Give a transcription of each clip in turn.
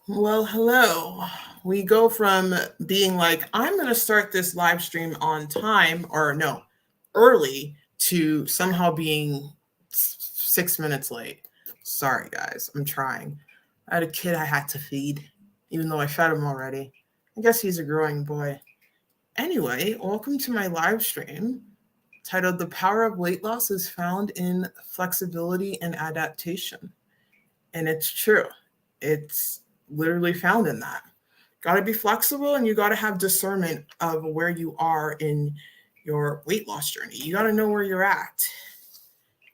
Well, hello. We go from being like, I'm going to start this live stream on time, or no, early, to somehow being 6 minutes late. Sorry, guys. I'm trying. I had a kid I had to feed, even though I fed him already. I guess he's a growing boy. Anyway, welcome to my live stream titled The Power of Weight Loss is Found in Flexibility and Adaptation. And it's true. It's literally found in that. Got to be flexible and you got to have discernment of where you are in your weight loss journey. You got to know where you're at.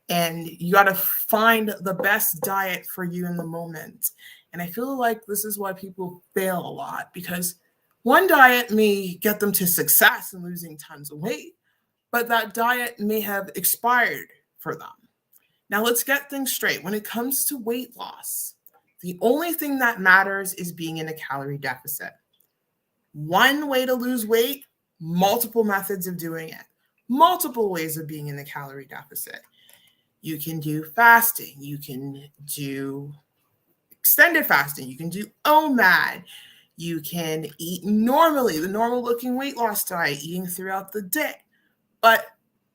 And you got to find the best diet for you in the moment. And I feel like this is why people fail a lot, because one diet may get them to success in losing tons of weight, but that diet may have expired for them. Now, let's get things straight. When it comes to weight loss, the only thing that matters is being in a calorie deficit. One way to lose weight, multiple methods of doing it, multiple ways of being in the calorie deficit. You can do fasting. You can do extended fasting. You can do OMAD. You can eat normally, the normal looking weight loss diet, eating throughout the day. But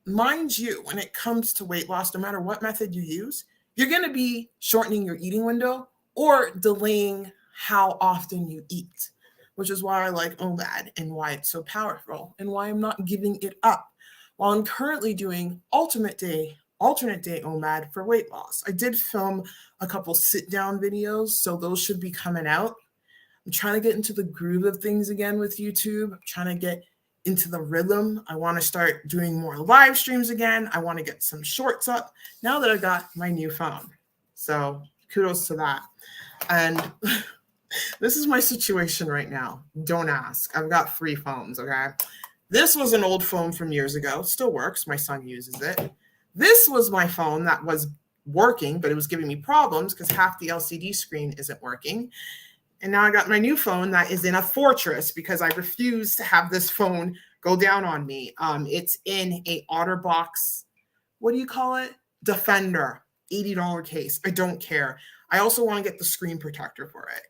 mind you, when it comes to weight loss, no matter what method you use, you're going to be shortening your eating window or delaying how often you eat, which is why I like OMAD and why it's so powerful and why I'm not giving it up. While I'm currently doing alternate day OMAD for weight loss. I did film a couple sit-down videos, so those should be coming out. I'm trying to get into the groove of things again with YouTube. I'm trying to get into the rhythm. I want to start doing more live streams again. I want to get some shorts up now that I got my new phone. So kudos to that. And this is my situation right now. Don't ask. I've got 3 phones, okay? This was an old phone from years ago. It still works. My son uses it. This was my phone that was working, but it was giving me problems because half the LCD screen isn't working. And now I got my new phone that is in a fortress because I refuse to have this phone go down on me. It's in a OtterBox, what do you call it? Defender, $80 case. I don't care. I also want to get the screen protector for it.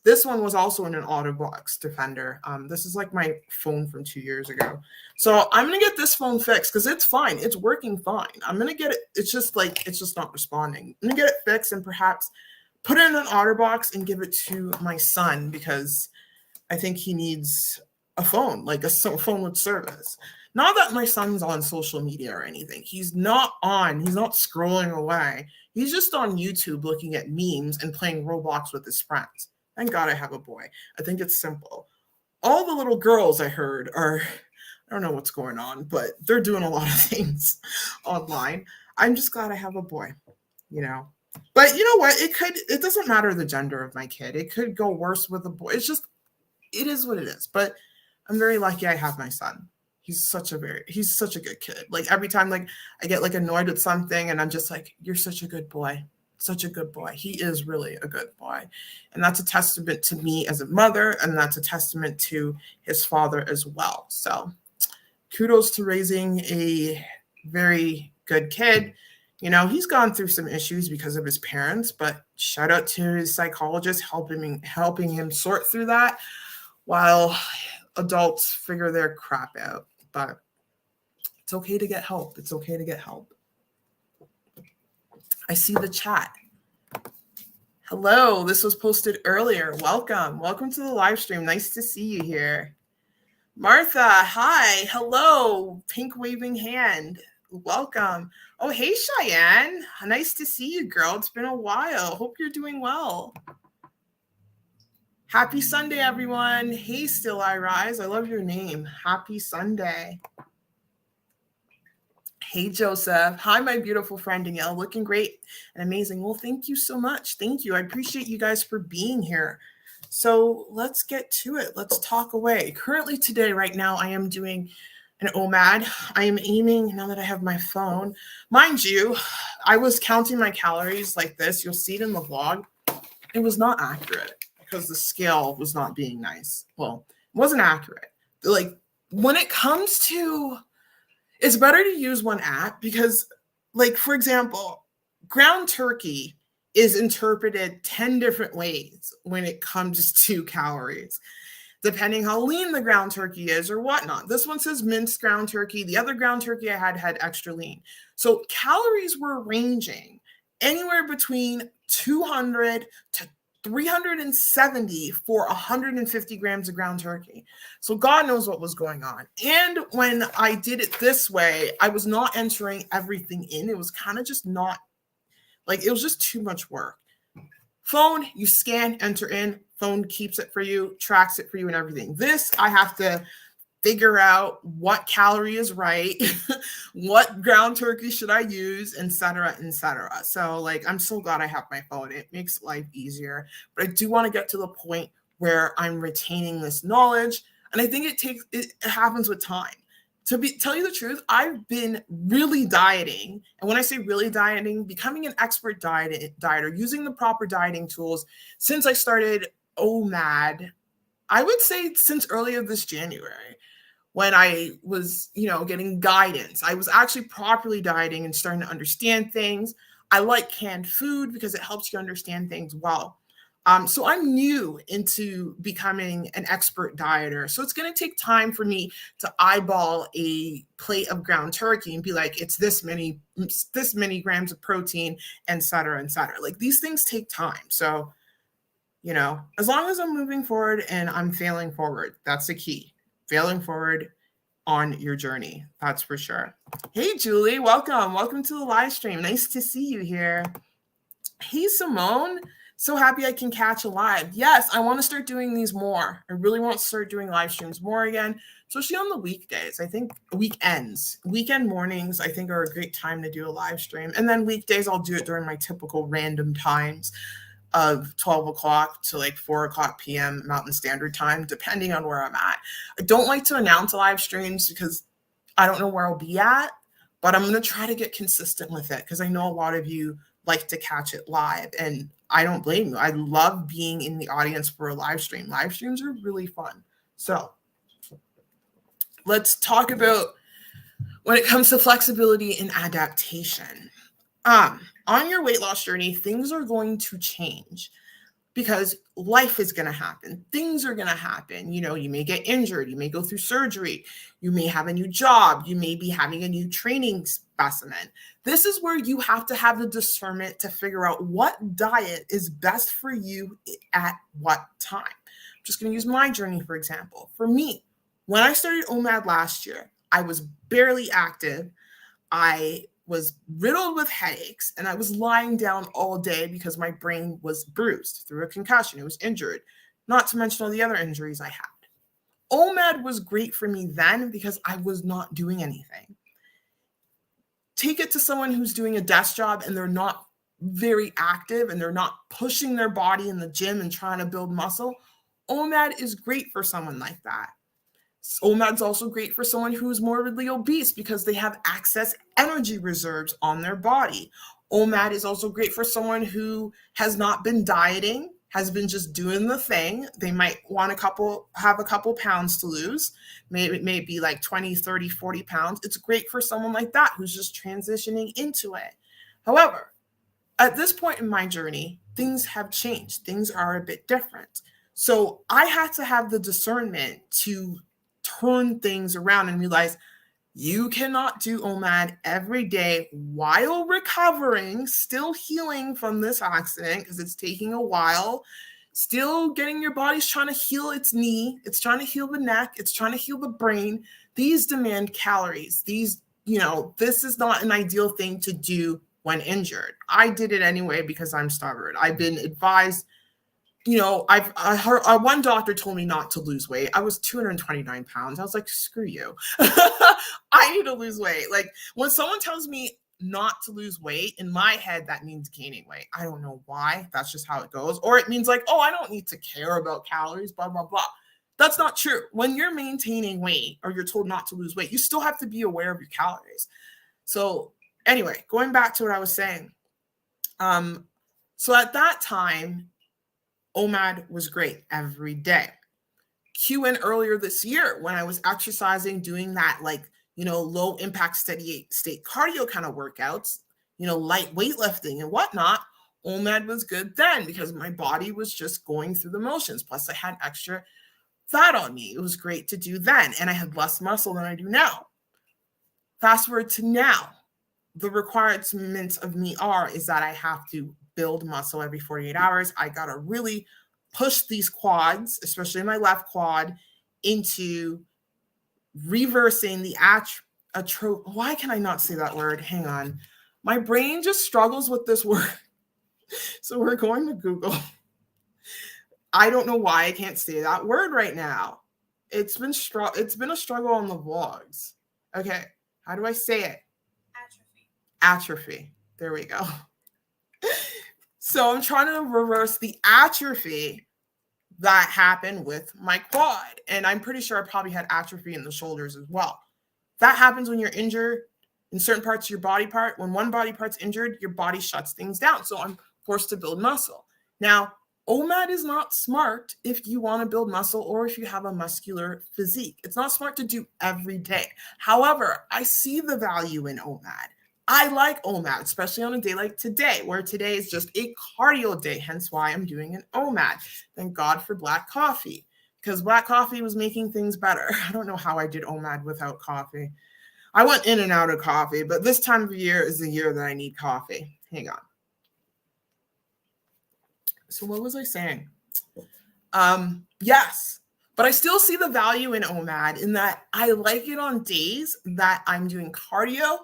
This one was also in an OtterBox Defender. This is like my phone from 2 years ago. So I'm going to get this phone fixed because it's fine. It's working fine. I'm going to get it. It's just not responding. I'm going to get it fixed and perhaps put it in an OtterBox and give it to my son because I think he needs a phone, like a phone with service. Not that my son's on social media or anything. He's not scrolling away. He's just on YouTube looking at memes and playing Roblox with his friends. Thank God I have a boy. I think it's simple. All the little girls I heard I don't know what's going on, but they're doing a lot of things online. I'm just glad I have a boy, you know. But you know what? It doesn't matter the gender of my kid. It could go worse with a boy. It is what it is. But I'm very lucky I have my son. He's such a good kid. Like every time I get annoyed with something and I'm just like, you're such a good boy. Such a good boy. He is really a good boy. And that's a testament to me as a mother, and that's a testament to his father as well. So kudos to raising a very good kid. You know, he's gone through some issues because of his parents, but shout out to his psychologist helping him sort through that while adults figure their crap out. But it's okay to get help. It's okay to get help. I see the chat. Hello, this was posted earlier. Welcome to the live stream. Nice to see you here. Martha, hi, hello, pink waving hand. Welcome. Oh, hey, Cheyenne. Nice to see you, girl. It's been a while. Hope you're doing well. Happy Sunday, everyone. Hey, Still I Rise. I love your name. Happy Sunday. Hey, Joseph. Hi, my beautiful friend Danielle. Looking great and amazing. Well, thank you so much. Thank you. I appreciate you guys for being here. So let's get to it. Let's talk away. Currently today, right now, I am doing an OMAD. I am aiming, now that I have my phone. Mind you, I was counting my calories like this. You'll see it in the vlog. It was not accurate because the scale was not being nice. Well, it wasn't accurate. Like when it comes to, it's better to use one app because, like, for example, ground turkey is interpreted 10 different ways when it comes to calories, depending how lean the ground turkey is or whatnot. This one says minced ground turkey. The other ground turkey I had extra lean. So calories were ranging anywhere between 200 to 370 for 150 grams of ground turkey. So God knows what was going on. And when I did it this way, I was not entering everything in. It was kind of just not, like, it was just too much work. Phone, you scan, enter in, phone keeps it for you, tracks it for you and everything. This, I have to figure out what calorie is right, what ground turkey should I use, etc., etc. So, like, I'm so glad I have my phone. It makes life easier. But I do want to get to the point where I'm retaining this knowledge. And I think it happens with time. Tell you the truth, I've been really dieting. And when I say really dieting, becoming an expert dieter, using the proper dieting tools since I started OMAD, I would say since earlier this January, when I was, getting guidance. I was actually properly dieting and starting to understand things. I like canned food because it helps you understand things well. So I'm new into becoming an expert dieter. So it's going to take time for me to eyeball a plate of ground turkey and be like, it's this many grams of protein, et cetera, et cetera. Like, these things take time. So, as long as I'm moving forward and I'm failing forward, that's the key. Failing forward on your journey. That's for sure. Hey, Julie, welcome. Welcome to the live stream. Nice to see you here. Hey, Simone. So happy I can catch a live. Yes, I want to start doing these more. I really want to start doing live streams more again, especially on the weekdays. I think weekend mornings, I think, are a great time to do a live stream. And then weekdays, I'll do it during my typical random times of 12 o'clock to like 4 o'clock p.m. Mountain Standard Time, depending on where I'm at. I don't like to announce live streams because I don't know where I'll be at, but I'm going to try to get consistent with it because I know a lot of you like to catch it live, and I don't blame you. I love being in the audience for a live stream. Live streams are really fun. So let's talk about when it comes to flexibility and adaptation. On your weight loss journey, things are going to change because life is going to happen. Things are going to happen. You may get injured. You may go through surgery. You may have a new job. You may be having a new training specimen. This is where you have to have the discernment to figure out what diet is best for you at what time. I'm just going to use my journey, for example. For me, when I started OMAD last year, I was barely active. I was riddled with headaches, and I was lying down all day because my brain was bruised through a concussion. It was injured, not to mention all the other injuries I had. OMAD was great for me then because I was not doing anything. Take it to someone who's doing a desk job and they're not very active and they're not pushing their body in the gym and trying to build muscle. OMAD is great for someone like that. OMAD's also great for someone who's morbidly obese because they have excess energy reserves on their body. OMAD is also great for someone who has not been dieting, has been just doing the thing. They might want have a couple pounds to lose, maybe like 20, 30, 40 pounds. It's great for someone like that who's just transitioning into it. However, at this point in my journey, things have changed. Things are a bit different. So I had to have the discernment to turn things around and realize you cannot do OMAD every day while recovering, still healing from this accident because it's taking a while, still getting your body's trying to heal its knee, it's trying to heal the neck, it's trying to heal the brain. These demand calories. This is not an ideal thing to do when injured. I did it anyway because I'm stubborn. I've been advised, I heard one doctor told me not to lose weight. I was 229 pounds. I was like, screw you. I need to lose weight. Like, when someone tells me not to lose weight, in my head, that means gaining weight. I don't know why. That's just how it goes. Or it means like, oh, I don't need to care about calories, blah, blah, blah. That's not true. When you're maintaining weight or you're told not to lose weight, you still have to be aware of your calories. So anyway, going back to what I was saying. So at that time, OMAD was great every day. Q&A earlier this year when I was exercising, doing that low impact steady state cardio kind of workouts, light weightlifting and whatnot, OMAD was good then because my body was just going through the motions. Plus, I had extra fat on me. It was great to do then. And I had less muscle than I do now. Fast forward to now. The requirements of me is that I have to build muscle every 48 hours. I got to really push these quads, especially my left quad, into reversing the why can I not say that word? Hang on. My brain just struggles with this word. So we're going to Google. I don't know why I can't say that word right now. It's been a struggle on the vlogs. Okay, how do I say it? Atrophy. There we go. So I'm trying to reverse the atrophy that happened with my quad. And I'm pretty sure I probably had atrophy in the shoulders as well. That happens when you're injured in certain parts of your body part. When one body part's injured, your body shuts things down. So I'm forced to build muscle. Now, OMAD is not smart if you want to build muscle or if you have a muscular physique. It's not smart to do every day. However, I see the value in OMAD. I like OMAD, especially on a day like today, where today is just a cardio day, hence why I'm doing an OMAD. Thank God for black coffee, because black coffee was making things better. I don't know how I did OMAD without coffee. I went in and out of coffee, but this time of year is the year that I need coffee. Hang on. So what was I saying? Yes, but I still see the value in OMAD in that I like it on days that I'm doing cardio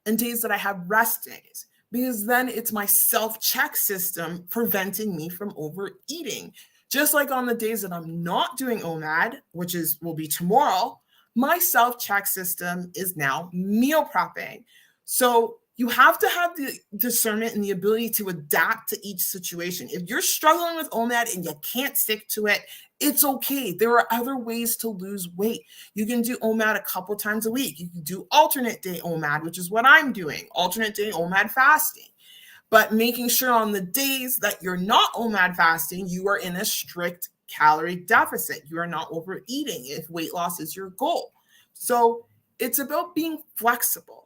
and days that I have rest days, because then it's my self-check system preventing me from overeating. Just like on the days that I'm not doing OMAD, which will be tomorrow, my self-check system is now meal prepping. So you have to have the discernment and the ability to adapt to each situation. If you're struggling with OMAD and you can't stick to it, it's okay. There are other ways to lose weight. You can do OMAD a couple times a week. You can do alternate day OMAD, which is what I'm doing, alternate day OMAD fasting. But making sure on the days that you're not OMAD fasting, you are in a strict calorie deficit. You are not overeating if weight loss is your goal. So it's about being flexible.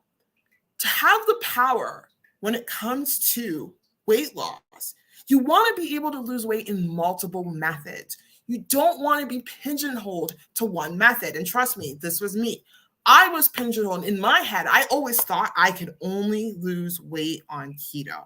To have the power when it comes to weight loss, you want to be able to lose weight in multiple methods. You don't want to be pigeonholed to one method. And trust me, this was me. I was pigeonholed in my head. I always thought I could only lose weight on keto.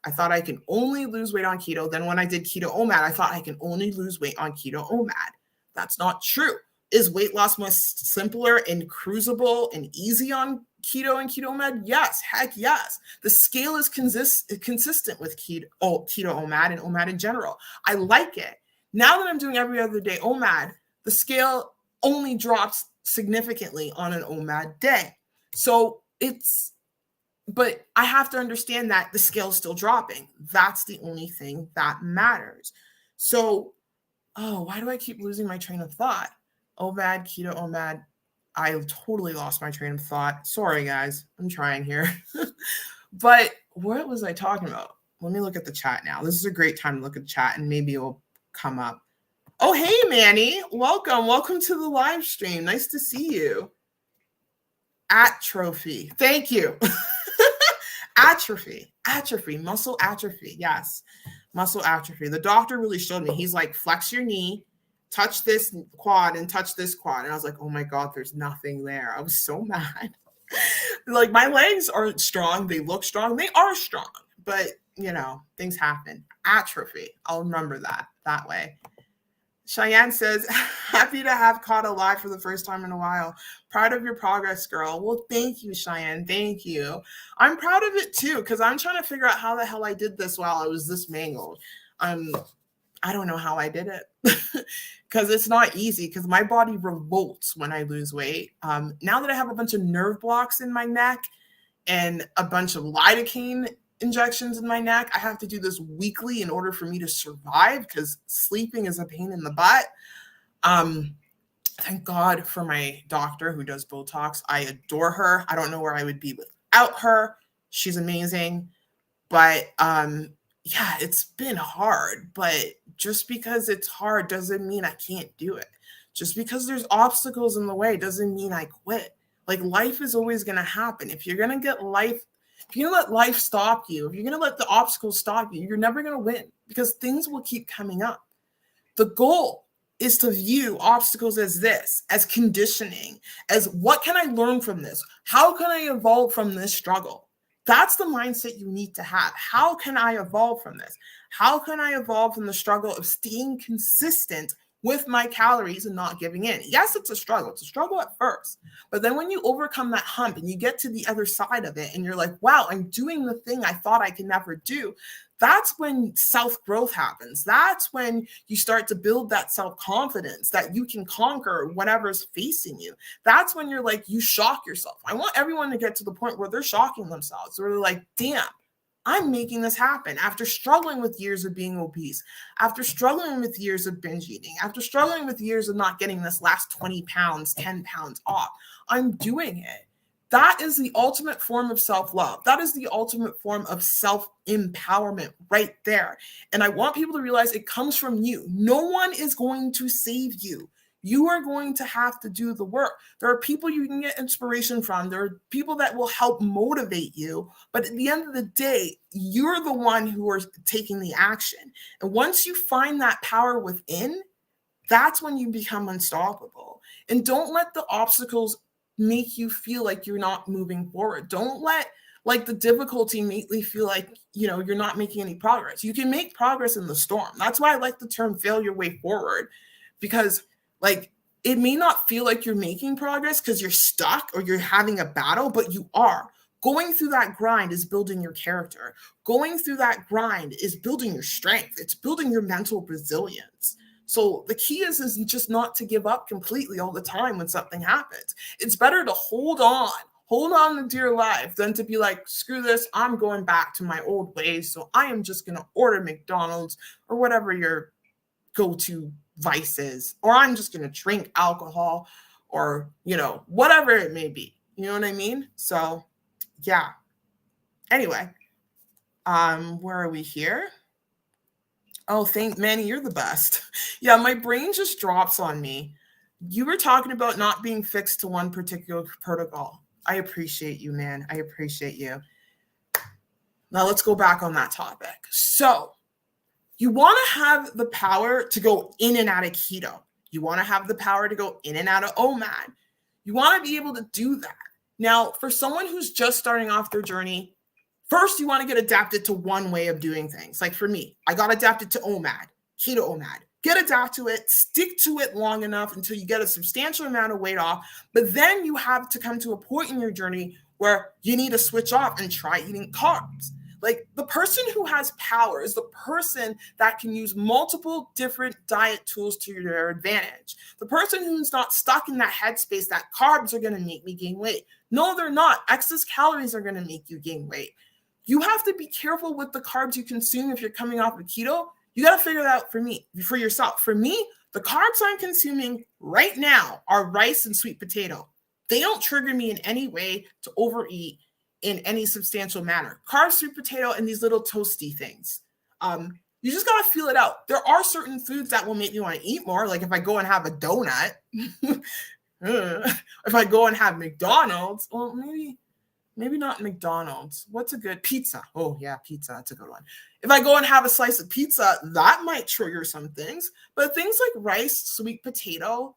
I thought I can only lose weight on keto. Then when I did keto OMAD, I thought I can only lose weight on keto OMAD. That's not true. Is weight loss much simpler and cruisable and easy on keto and keto OMAD? Yes, heck yes. The scale is consistent with keto OMAD and OMAD in general. I like it. Now that I'm doing every other day OMAD, the scale only drops significantly on an OMAD day. So but I have to understand that the scale is still dropping. That's the only thing that matters. So, why do I keep losing my train of thought? OMAD, keto OMAD. I totally lost my train of thought. Sorry, guys. I'm trying here. But what was I talking about? Let me look at the chat now. This is a great time to look at the chat and maybe it will come up. Oh, hey, Manny. Welcome. Welcome to the live stream. Nice to see you. Atrophy. Thank you. Atrophy, muscle atrophy. Yes, muscle atrophy. The doctor really showed me. He's like, flex your knee, touch this quad and touch this quad. And I was like, oh my God, there's nothing there. I was so mad. Like my legs aren't strong. They look strong. They are strong, but things happen. Atrophy. I'll remember that way. Cheyenne says, happy to have caught a live for the first time in a while. Proud of your progress, girl. Well, thank you, Cheyenne. Thank you. I'm proud of it too, because I'm trying to figure out how the hell I did this while I was this mangled. I don't know how I did it because it's not easy because my body revolts when I lose weight. Now that I have a bunch of nerve blocks in my neck and a bunch of lidocaine injections in my neck, I have to do this weekly in order for me to survive because sleeping is a pain in the butt. Thank God for my doctor who does Botox. I adore her. I don't know where I would be without her. She's amazing. But yeah, it's been hard. But just because it's hard doesn't mean I can't do it. Just because there's obstacles in the way doesn't mean I quit. Like life is always going to happen. If you're going to get life, If you're going to let life stop you, if you're going to let the obstacles stop you, you're never going to win because things will keep coming up. The goal is to view obstacles as this, as conditioning, as what can I learn from this? How can I evolve from this struggle? That's the mindset you need to have. How can I evolve from this? How can I evolve from the struggle of staying consistent with my calories and not giving in? Yes, it's a struggle. It's a struggle at first. But then when you overcome that hump and you get to the other side of it and you're like, wow, I'm doing the thing I thought I could never do. That's when self-growth happens. That's when you start to build that self-confidence that you can conquer whatever's facing you. That's when you're like, you shock yourself. I want everyone to get to the point where they're shocking themselves. Where they're like, damn, I'm making this happen after struggling with years of being obese, after struggling with years of binge eating, after struggling with years of not getting this last 20 pounds, 10 pounds off. I'm doing it. That is the ultimate form of self-love. That is the ultimate form of self-empowerment right there. And I want people to realize it comes from you. No one is going to save you. You are going to have to do the work. There are people you can get inspiration from. There are people that will help motivate you. But at the end of the day, you're the one who are taking the action. And once you find that power within, that's when you become unstoppable. And don't let the obstacles make you feel like you're not moving forward. Don't let like the difficulty make you feel like, you're not making any progress. You can make progress in the storm. That's why I like the term fail your way forward, because like it may not feel like you're making progress because you're stuck or you're having a battle, but you are. Going through that grind is building your character. Going through that grind is building your strength. It's building your mental resilience. So the key is just not to give up completely all the time when something happens. It's better to hold on to dear life than to be like, screw this, I'm going back to my old ways. So I am just going to order McDonald's or whatever your go-to vice is, or I'm just going to drink alcohol or, whatever it may be. You know what I mean? So yeah. Anyway, where are we here? Oh, Manny, you're the best. Yeah, my brain just drops on me. You were talking about not being fixed to one particular protocol. I appreciate you, man. I appreciate you. Now let's go back on that topic. So you want to have the power to go in and out of keto. You want to have the power to go in and out of OMAD. You want to be able to do that. Now, for someone who's just starting off their journey, first, you want to get adapted to one way of doing things. Like for me, I got adapted to OMAD, keto OMAD. Get adapted to it, stick to it long enough until you get a substantial amount of weight off. But then you have to come to a point in your journey where you need to switch off and try eating carbs. Like the person who has power is the person that can use multiple different diet tools to their advantage. The person who's not stuck in that headspace that carbs are going to make me gain weight. No, they're not. Excess calories are going to make you gain weight. You have to be careful with the carbs you consume if you're coming off of keto. You got to figure that out for yourself. For me, the carbs I'm consuming right now are rice and sweet potato. They don't trigger me in any way to overeat in any substantial manner. Carbs, sweet potato, and these little toasty things. You just got to feel it out. There are certain foods that will make me want to eat more. Like if I go and have a donut, if I go and have McDonald's, well, maybe not McDonald's. What's a good pizza? Oh yeah, pizza. That's a good one. If I go and have a slice of pizza, that might trigger some things. But things like rice, sweet potato,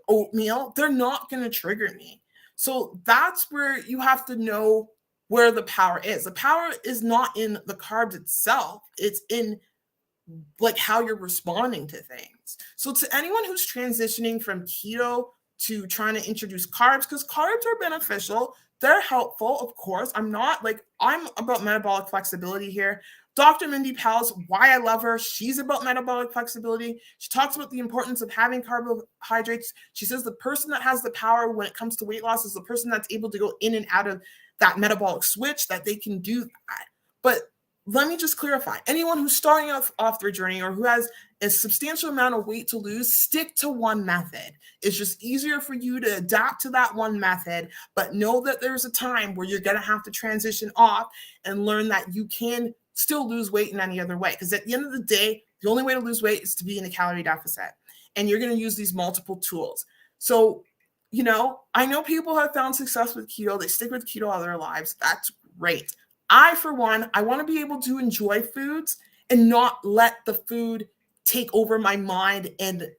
oatmeal, they're not going to trigger me. So that's where you have to know where the power is. The power is not in the carbs itself. It's in like how you're responding to things. So to anyone who's transitioning from keto to trying to introduce carbs, because carbs are beneficial, they're helpful, of course. I'm about metabolic flexibility here. Dr. Mindy Powell's why I love her. She's about metabolic flexibility. She talks about the importance of having carbohydrates. She says the person that has the power when it comes to weight loss is the person that's able to go in and out of that metabolic switch, that they can do that. But let me just clarify. Anyone who's starting off their journey or who has a substantial amount of weight to lose, stick to one method. It's just easier for you to adapt to that one method, but know that there's a time where you're going to have to transition off and learn that you can still lose weight in any other way. Because at the end of the day, the only way to lose weight is to be in a calorie deficit. And you're going to use these multiple tools. So, I know people have found success with keto. They stick with keto all their lives. That's great. I, for one, I want to be able to enjoy foods and not let the food take over my mind and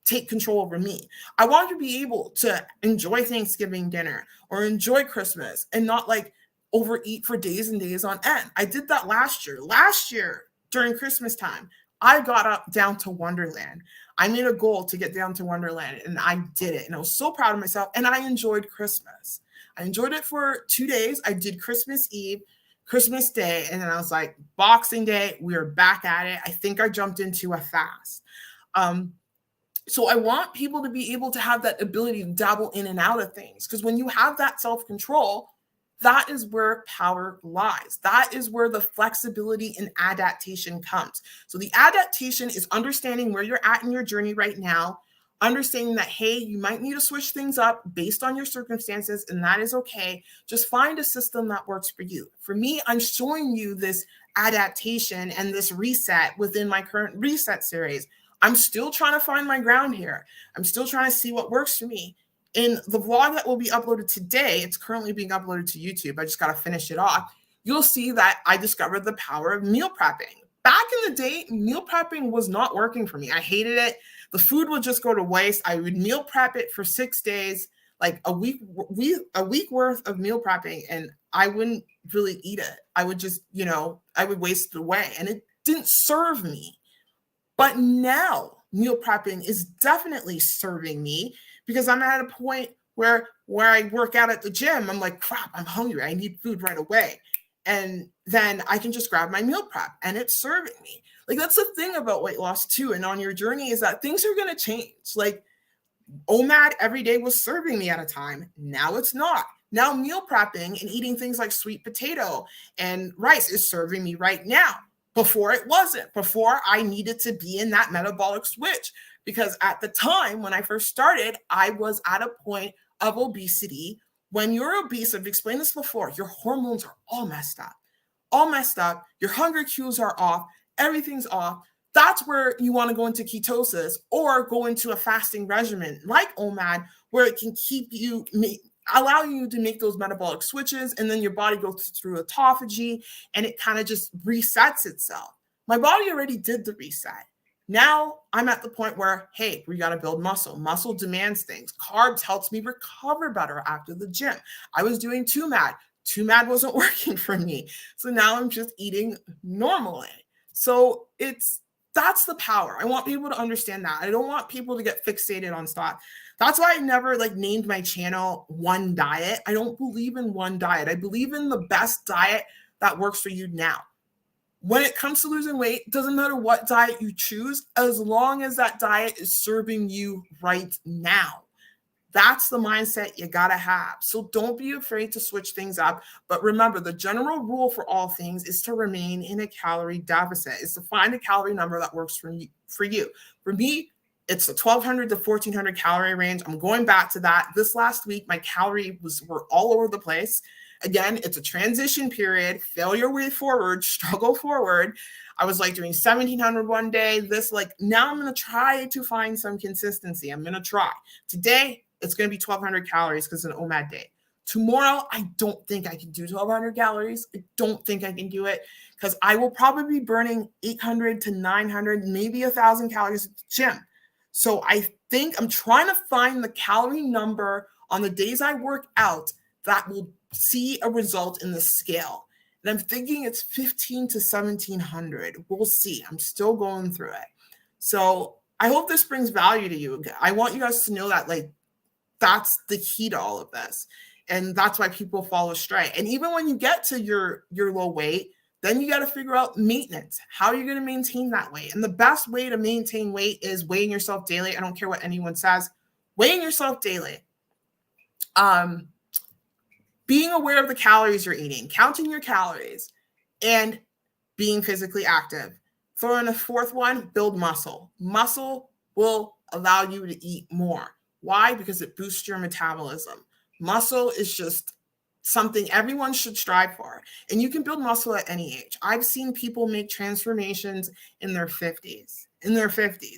take control over me. I want to be able to enjoy Thanksgiving dinner or enjoy Christmas and not like overeat for days and days on end. I did that last year. Last year during Christmas time, I got up down to Wonderland. I made a goal to get down to Wonderland and I did it. And I was so proud of myself and I enjoyed Christmas. I enjoyed it for 2 days. I did Christmas Eve, Christmas Day, and then I was like, Boxing Day, we are back at it. I think I jumped into a fast. So I want people to be able to have that ability to dabble in and out of things. Because when you have that self-control, that is where power lies. That is where the flexibility and adaptation comes. So the adaptation is understanding where you're at in your journey right now, understanding that, hey, you might need to switch things up based on your circumstances, and that is okay. Just find a system that works for you. For me, I'm showing you this adaptation and this reset within my current reset series. I'm still trying to find my ground here. I'm still trying to see what works for me. In the vlog that will be uploaded today, it's currently being uploaded to YouTube. I just got to finish it off. You'll see that I discovered the power of meal prepping. Back in the day, meal prepping was not working for me. I hated it. The food would just go to waste. I would meal prep it for 6 days, like a week worth of meal prepping, and I wouldn't really eat it. I would just, I would waste it away, and it didn't serve me. But now meal prepping is definitely serving me because I'm at a point where I work out at the gym. I'm like, crap, I'm hungry. I need food right away. And then I can just grab my meal prep and it's serving me. Like, that's the thing about weight loss too. And on your journey is that things are going to change. Like OMAD every day was serving me at a time. Now it's not. Now meal prepping and eating things like sweet potato and rice is serving me right now. Before it wasn't. Before I needed to be in that metabolic switch because at the time when I first started, I was at a point of obesity. When you're obese, I've explained this before, your hormones are all messed up. Your hunger cues are off. Everything's off. That's where you want to go into ketosis or go into a fasting regimen like OMAD, where it can keep you, allow you to make those metabolic switches, and then your body goes through autophagy and it kind of just resets itself. My body already did the reset. Now I'm at the point where, hey, we got to build muscle. Muscle demands things. Carbs helps me recover better after the gym. I was doing 2MAD. 2MAD wasn't working for me. So now I'm just eating normally. So that's the power. I want people to understand that. I don't want people to get fixated on stuff. That's why I never named my channel One Diet. I don't believe in one diet. I believe in the best diet that works for you now. When it comes to losing weight, it doesn't matter what diet you choose, as long as that diet is serving you right now. That's the mindset you got to have. So don't be afraid to switch things up. But remember, the general rule for all things is to remain in a calorie deficit. It's to find a calorie number that works for you. For me, it's the 1,200 to 1,400 calorie range. I'm going back to that. This last week, my calories were all over the place. Again, it's a transition period. Fail your way forward, struggle forward. I was doing 1,700 one day. Now I'm going to try to find some consistency. I'm going to try. Today, it's going to be 1,200 calories because it's an OMAD day. Tomorrow, I don't think I can do 1,200 calories. I don't think I can do it because I will probably be burning 800 to 900, maybe 1,000 calories at the gym. So I think I'm trying to find the calorie number on the days I work out that will see a result in the scale. And I'm thinking it's 1,500 to 1,700. We'll see. I'm still going through it. So I hope this brings value to you. I want you guys to know that that's the key to all of this. And that's why people fall astray. And even when you get to your low weight, then you got to figure out maintenance. How are you going to maintain that weight? And the best way to maintain weight is weighing yourself daily. I don't care what anyone says. Weighing yourself daily. Being aware of the calories you're eating, counting your calories, and being physically active. Throw in a fourth one, build muscle. Muscle will allow you to eat more. Why? Because it boosts your metabolism. Muscle is just something everyone should strive for. And you can build muscle at any age. I've seen people make transformations in their 50s.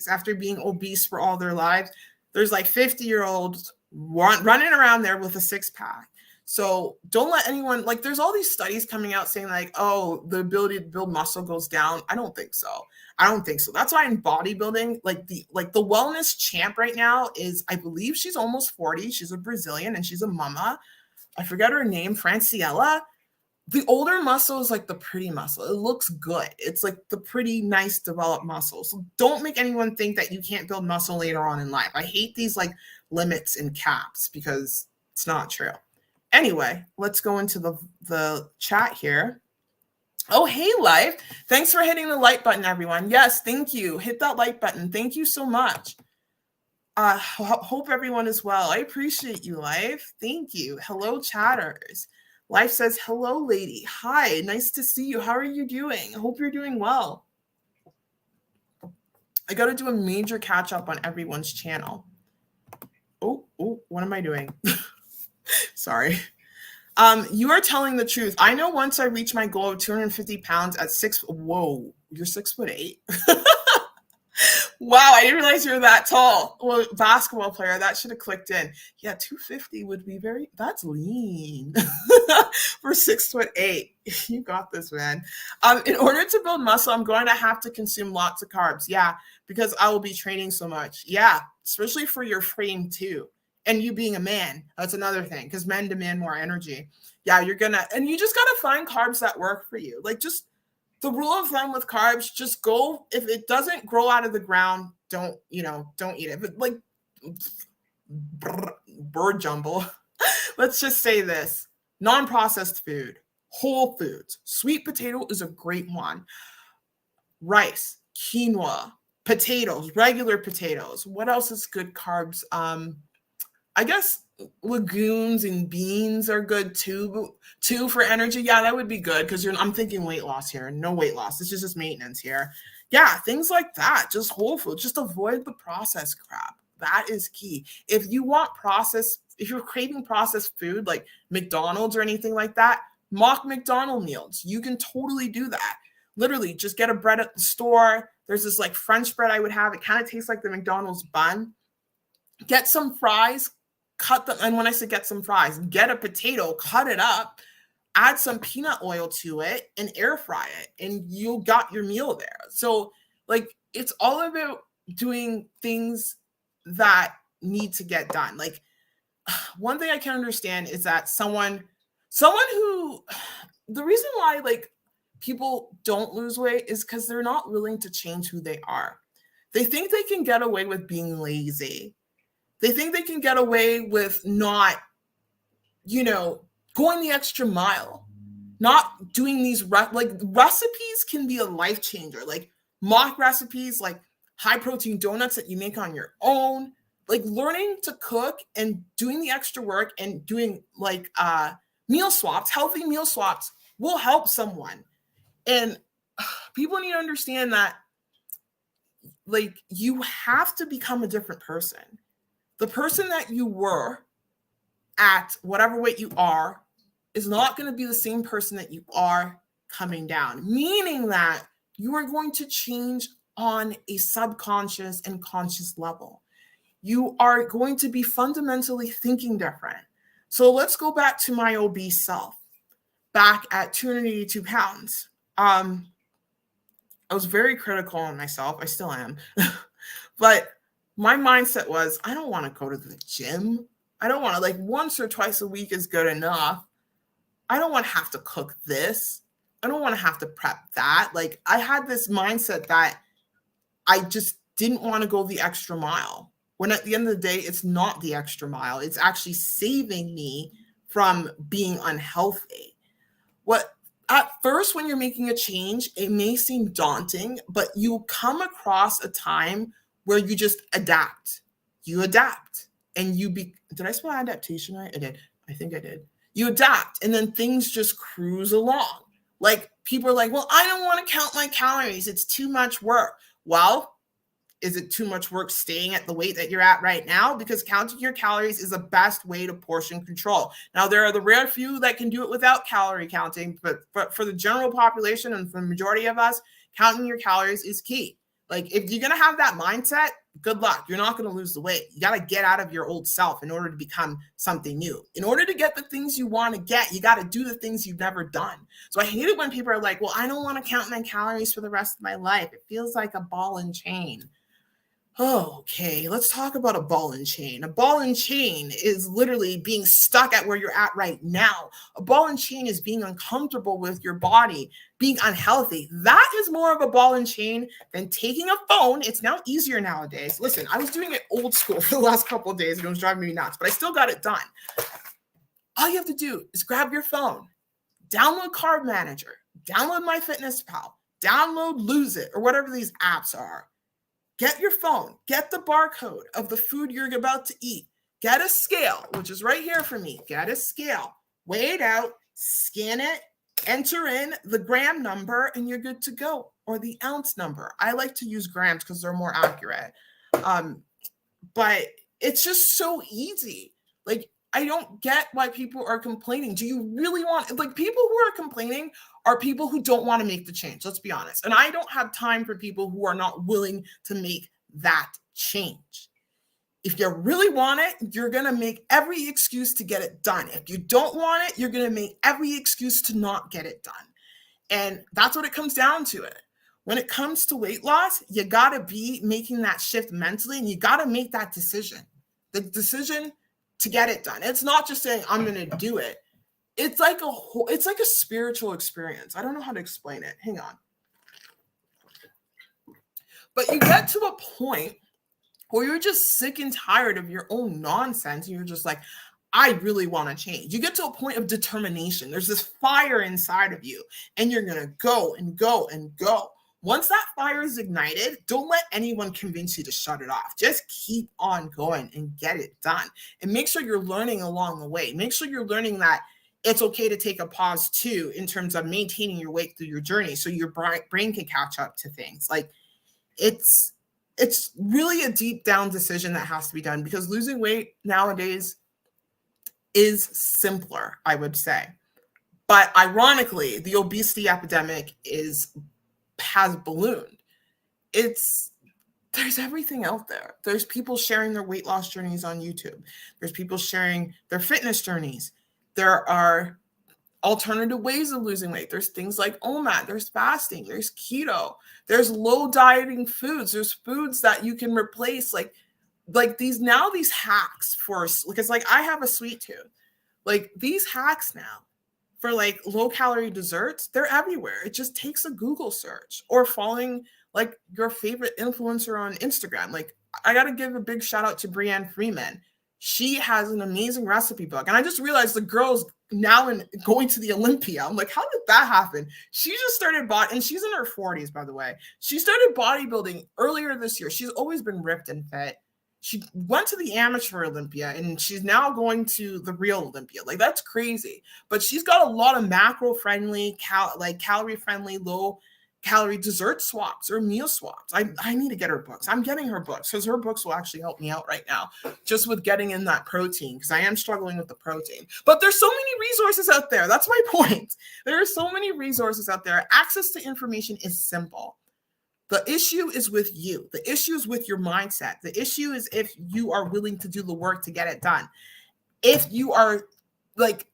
After being obese for all their lives. There's 50-year-olds running around there with a six-pack. So don't let anyone, like, there's all these studies coming out saying like, oh, the ability to build muscle goes down. I don't think so. I don't think so. That's why in bodybuilding, like the wellness champ right now is, I believe she's almost 40. She's a Brazilian and she's a mama. I forget her name, Franciella. The older muscle is like the pretty muscle. It looks good. It's like the pretty nice developed muscle. So don't make anyone think that you can't build muscle later on in life. I hate these like limits and caps because it's not true. Anyway, let's go into the chat here. Oh, hey, Life. Thanks for hitting the like button, everyone. Yes, thank you. Hit that like button. Thank you so much. Hope everyone is well. I appreciate you, Life. Thank you. Hello, chatters. Life says, hello, lady. Hi, nice to see you. How are you doing? I hope you're doing well. I got to do a major catch up on everyone's channel. Oh, what am I doing? Sorry. You are telling the truth. I know once I reach my goal of 250 pounds at whoa, you're 6'8". Wow, I didn't realize you were that tall. Well, basketball player, that should have clicked in. Yeah, 250 would be that's lean. For 6'8". You got this, man. In order to build muscle, I'm going to have to consume lots of carbs. Yeah, because I will be training so much. Yeah, especially for your frame too. And you being a man, that's another thing, because men demand more energy. Yeah, you just got to find carbs that work for you. Like, just the rule of thumb with carbs, just go, if it doesn't grow out of the ground, don't eat it. But like bird jumble, let's just say this, non-processed food, whole foods, sweet potato is a great one. Rice, quinoa, potatoes, regular potatoes. What else is good carbs? I guess legumes and beans are good too for energy. Yeah, that would be good because I'm thinking weight loss here. No weight loss. It's just maintenance here. Yeah, things like that. Just whole food. Just avoid the processed crap. That is key. If you want if you're craving processed food like McDonald's or anything like that, mock McDonald's meals. You can totally do that. Literally, just get a bread at the store. There's this like French bread I would have. It kind of tastes like the McDonald's bun. Get some fries. Cut them, and when I say get some fries, get a potato, cut it up, add some peanut oil to it, and air fry it, and you got your meal there. So, like, it's all about doing things that need to get done. Like, one thing I can understand is that someone who, the reason why like people don't lose weight is because they're not willing to change who they are. They think they can get away with being lazy. They think they can get away with not, going the extra mile, not doing these recipes can be a life changer. Like mock recipes, like high protein donuts that you make on your own, like learning to cook and doing the extra work and doing like meal swaps, healthy meal swaps will help someone. And people need to understand that like you have to become a different person. The person that you were at whatever weight you are is not going to be the same person that you are coming down, meaning that you are going to change on a subconscious and conscious level. You are going to be fundamentally thinking different. So let's go back to my obese self, back at 282 pounds. I was very critical on myself. I still am. But my mindset was, I don't want to go to the gym. I don't want to, like, once or twice a week is good enough. I don't want to have to cook this. I don't want to have to prep that. Like, I had this mindset that I just didn't want to go the extra mile. When at the end of the day, it's not the extra mile. It's actually saving me from being unhealthy. At first, when you're making a change, it may seem daunting, but you come across a time where you just adapt. You adapt and did I spell adaptation right? I did. I think I did. You adapt and then things just cruise along. Like people are like, well, I don't want to count my calories. It's too much work. Well, is it too much work staying at the weight that you're at right now? Because counting your calories is the best way to portion control. Now, there are the rare few that can do it without calorie counting, but for the general population and for the majority of us, counting your calories is key. Like if you're going to have that mindset, good luck. You're not going to lose the weight. You got to get out of your old self in order to become something new. In order to get the things you want to get, you got to do the things you've never done. So I hate it when people are like, well, I don't want to count my calories for the rest of my life. It feels like a ball and chain. Oh, okay, let's talk about a ball and chain. A ball and chain is literally being stuck at where you're at right now. A ball and chain is being uncomfortable with your body, being unhealthy. That is more of a ball and chain than taking a phone. It's now easier nowadays. Listen, I was doing it old school for the last couple of days and it was driving me nuts, but I still got it done. All you have to do is grab your phone, download Carb Manager, download MyFitnessPal, download Lose It, or whatever these apps are. Get your phone, get the barcode of the food you're about to eat, get a scale, which is right here for me. Get a scale, weigh it out, scan it, enter in the gram number, and you're good to go, or the ounce number. I like to use grams because they're more accurate. But it's just so easy. Like, I don't get why people are complaining. Do you really want, like, people who are complaining are people who don't want to make the change. Let's be honest. And I don't have time for people who are not willing to make that change. If you really want it, you're going to make every excuse to get it done. If you don't want it, you're going to make every excuse to not get it done. And that's what it comes down to it. When it comes to weight loss, you got to be making that shift mentally, and you got to make that decision. The decision to get it done. It's not just saying, I'm going to do it. It's like a spiritual experience. I don't know how to explain it. Hang on. But you get to a point where you're just sick and tired of your own nonsense. And you're just like, I really want to change. You get to a point of determination. There's this fire inside of you, and you're going to go and go and go. Once that fire is ignited, don't let anyone convince you to shut it off. Just keep on going and get it done. And make sure you're learning along the way. Make sure you're learning that it's okay to take a pause too, in terms of maintaining your weight through your journey, so your brain can catch up to things. Like, it's really a deep down decision that has to be done, because losing weight nowadays is simpler, I would say. But ironically, the obesity epidemic has ballooned. There's everything out there. There's people sharing their weight loss journeys on YouTube. There's people sharing their fitness journeys. There are alternative ways of losing weight. There's things like OMAD, there's fasting, there's keto, there's low dieting foods. There's foods that you can replace, like these hacks for, because like I have a sweet tooth. Like, these hacks now for like low calorie desserts, they're everywhere. It just takes a Google search or following like your favorite influencer on Instagram. Like, I got to give a big shout out to Brianne Freeman. She has an amazing recipe book. And I just realized the girl's now going to the Olympia. I'm like, how did that happen? She just started and she's in her 40s, by the way. She started bodybuilding earlier this year. She's always been ripped and fit. She went to the amateur Olympia, and she's now going to the real Olympia. Like, that's crazy. But she's got a lot of macro-friendly, calorie-friendly, low-calorie dessert swaps or meal swaps. I need to get her books. I'm getting her books because her books will actually help me out right now, just with getting in that protein, because I am struggling with the protein. But there's so many resources out there. That's my point. There are so many resources out there. Access to information is simple. The issue is with you. The issue is with your mindset. The issue is if you are willing to do the work to get it done. If you are like,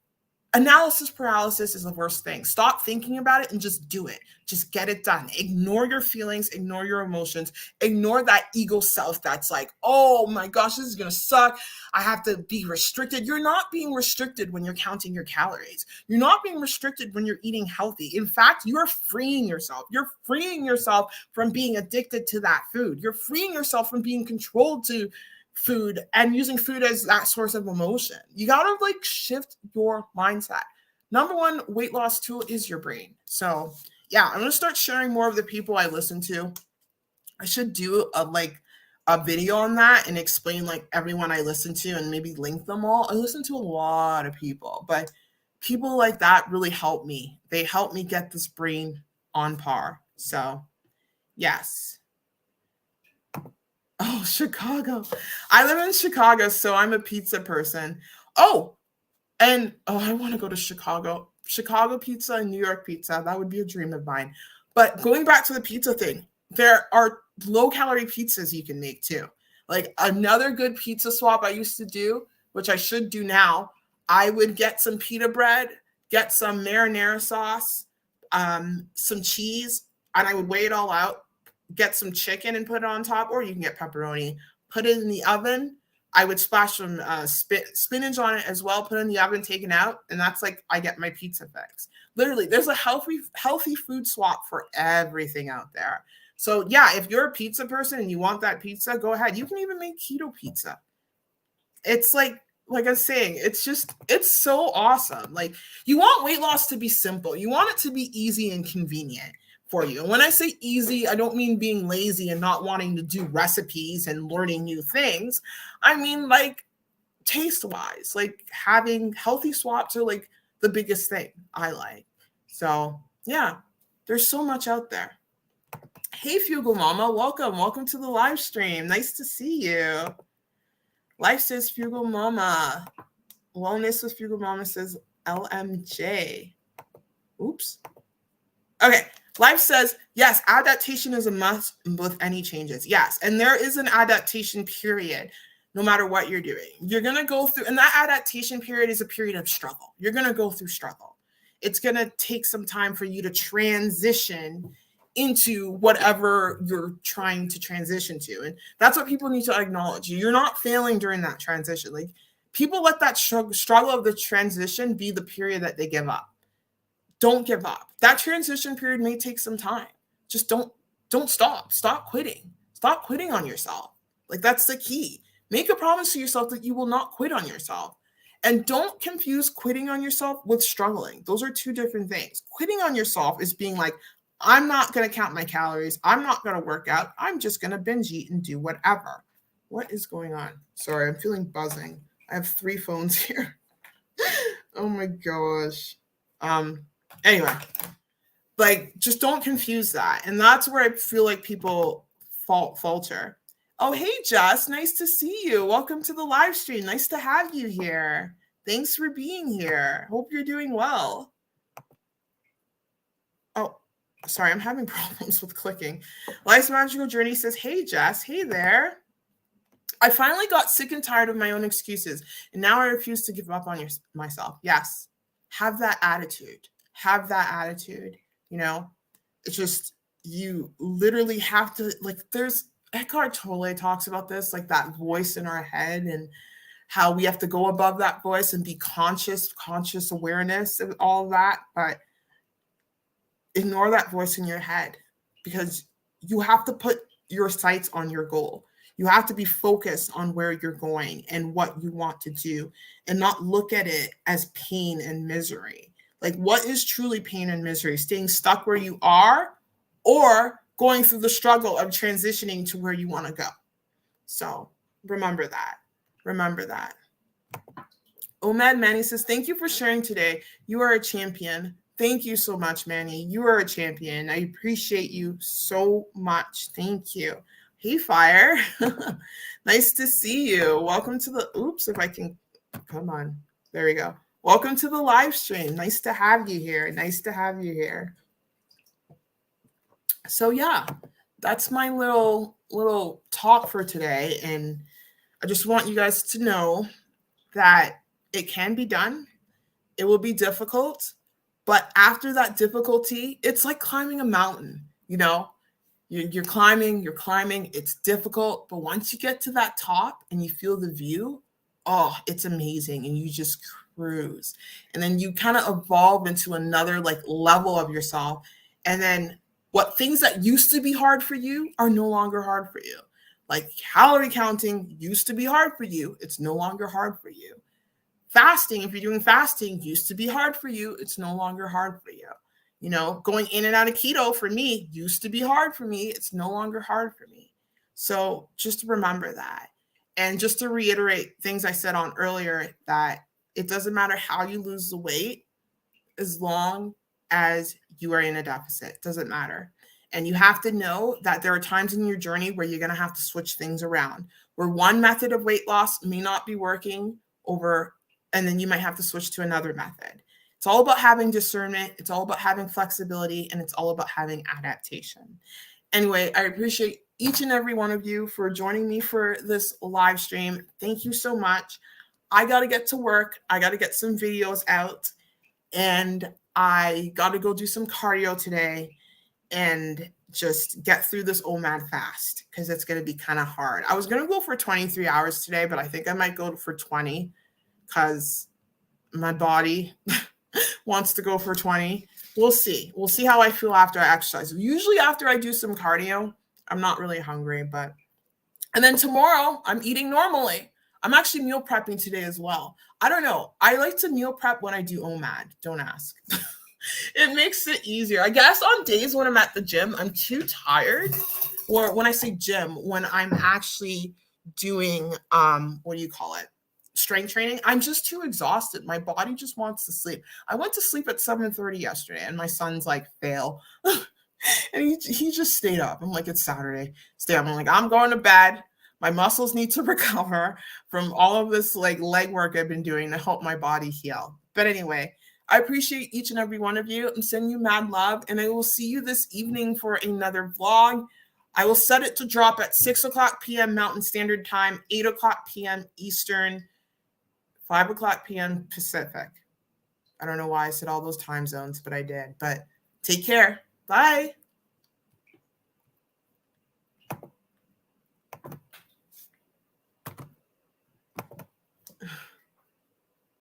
analysis paralysis is the worst thing. Stop thinking about it and just do it. Just get it done. Ignore your feelings, ignore your emotions, ignore that ego self that's like, oh my gosh, this is going to suck. I have to be restricted. You're not being restricted when you're counting your calories. You're not being restricted when you're eating healthy. In fact, you're freeing yourself. You're freeing yourself from being addicted to that food. You're freeing yourself from being controlled to food and using food as that source of emotion. You got to like shift your mindset. Number one weight loss tool is your brain. So yeah, I'm going to start sharing more of the people I listen to. I should do a video on that and explain like everyone I listen to and maybe link them all. I listen to a lot of people, but people like that really help me. They help me get this brain on par. So yes. Oh, Chicago. I live in Chicago, so I'm a pizza person. I want to go to Chicago. Chicago pizza and New York pizza. That would be a dream of mine. But going back to the pizza thing, there are low calorie pizzas you can make too. Like another good pizza swap I used to do, which I should do now, I would get some pita bread, get some marinara sauce, some cheese, and I would weigh it all out, get some chicken and put it on top, or you can get pepperoni, put it in the oven. I would splash some spinach on it as well, put it in the oven, take it out, and that's like I get my pizza fix. Literally, there's a healthy food swap for everything out there. So yeah, if you're a pizza person and you want that pizza, go ahead. You can even make keto pizza. It's like I was saying, it's so awesome. Like, you want weight loss to be simple. You want it to be easy and convenient for you. And when I say easy, I don't mean being lazy and not wanting to do recipes and learning new things. I mean, like, taste wise, like having healthy swaps are like the biggest thing I like. So yeah, there's so much out there. Hey, Fugal Mama, welcome to the live stream. Nice to see you. Life says Fugal Mama. Wellness with Fugal Mama says LMJ. Oops. Okay. Life says, yes, adaptation is a must with any changes. Yes. And there is an adaptation period, no matter what you're doing. You're going to go through, and that adaptation period is a period of struggle. You're going to go through struggle. It's going to take some time for you to transition into whatever you're trying to transition to. And that's what people need to acknowledge. You're not failing during that transition. Like, people let that struggle of the transition be the period that they give up. Don't give up. That transition period may take some time. Just don't stop. Stop quitting. Stop quitting on yourself. Like, that's the key. Make a promise to yourself that you will not quit on yourself. And don't confuse quitting on yourself with struggling. Those are two different things. Quitting on yourself is being like, I'm not going to count my calories. I'm not going to work out. I'm just going to binge eat and do whatever. What is going on? Sorry, I'm feeling buzzing. I have 3 phones here. Oh my gosh. Anyway, like, just don't confuse that. And that's where I feel like people falter. Oh, hey, Jess. Nice to see you. Welcome to the live stream. Nice to have you here. Thanks for being here. Hope you're doing well. Oh, sorry, I'm having problems with clicking. Life's Magical Journey says, hey, Jess. Hey there. I finally got sick and tired of my own excuses, and now I refuse to give up on myself. Yes, have that attitude. Have that attitude. You know, it's just, you literally have to, like, there's, Eckhart Tolle talks about this, like that voice in our head, and how we have to go above that voice and be conscious awareness of all of that. But ignore that voice in your head, because you have to put your sights on your goal. You have to be focused on where you're going and what you want to do, and not look at it as pain and misery. Like, what is truly pain and misery? Staying stuck where you are, or going through the struggle of transitioning to where you want to go. So remember that. Remember that. Omed Manny says, thank you for sharing today. You are a champion. Thank you so much, Manny. You are a champion. I appreciate you so much. Thank you. Hey, Fire. Nice to see you. Welcome to the, oops, if I can, come on. There we go. Welcome to the live stream. Nice to have you here. Nice to have you here. So yeah, that's my little talk for today. And I just want you guys to know that it can be done. It will be difficult, but after that difficulty, it's like climbing a mountain. You know, you're climbing, it's difficult, but once you get to that top and you feel the view, oh, it's amazing. And you just cruise. And then you kind of evolve into another like level of yourself. And then what things that used to be hard for you are no longer hard for you. Like calorie counting used to be hard for you. It's no longer hard for you. Fasting, if you're doing fasting, used to be hard for you. It's no longer hard for you. You know, going in and out of keto for me used to be hard for me. It's no longer hard for me. So just remember that. And just to reiterate things I said on earlier, that it doesn't matter how you lose the weight, as long as you are in a deficit. It doesn't matter. And you have to know that there are times in your journey where you're going to have to switch things around, where one method of weight loss may not be working over, and then you might have to switch to another method. It's all about having discernment. It's all about having flexibility, and it's all about having adaptation. Anyway, I appreciate each and every one of you for joining me for this live stream. Thank you so much. I got to get to work. I got to get some videos out, and I got to go do some cardio today and just get through this OMAD fast because it's going to be kind of hard. I was going to go for 23 hours today, but I think I might go for 20 because my body wants to go for 20. We'll see. We'll see how I feel after I exercise. Usually after I do some cardio, I'm not really hungry, but and then tomorrow I'm eating normally. I'm actually meal prepping today as well. I don't know. I like to meal prep when I do OMAD. Don't ask. It makes it easier. I guess on days when I'm at the gym, I'm too tired. Or when I say gym, when I'm actually doing what do you call it? Strength training, I'm just too exhausted. My body just wants to sleep. I went to sleep at 7:30 yesterday, and my son's like, fail. And he just stayed up. I'm like, it's Saturday. Stay up. I'm like, I'm going to bed. My muscles need to recover from all of this like leg work I've been doing to help my body heal. But anyway, I appreciate each and every one of you. I'm sending you mad love, and I will see you this evening for another vlog. I will set it to drop at 6 o'clock p.m. Mountain Standard Time, 8 o'clock p.m. Eastern, 5 o'clock p.m. Pacific. I don't know why I said all those time zones, but I did. But take care. Bye.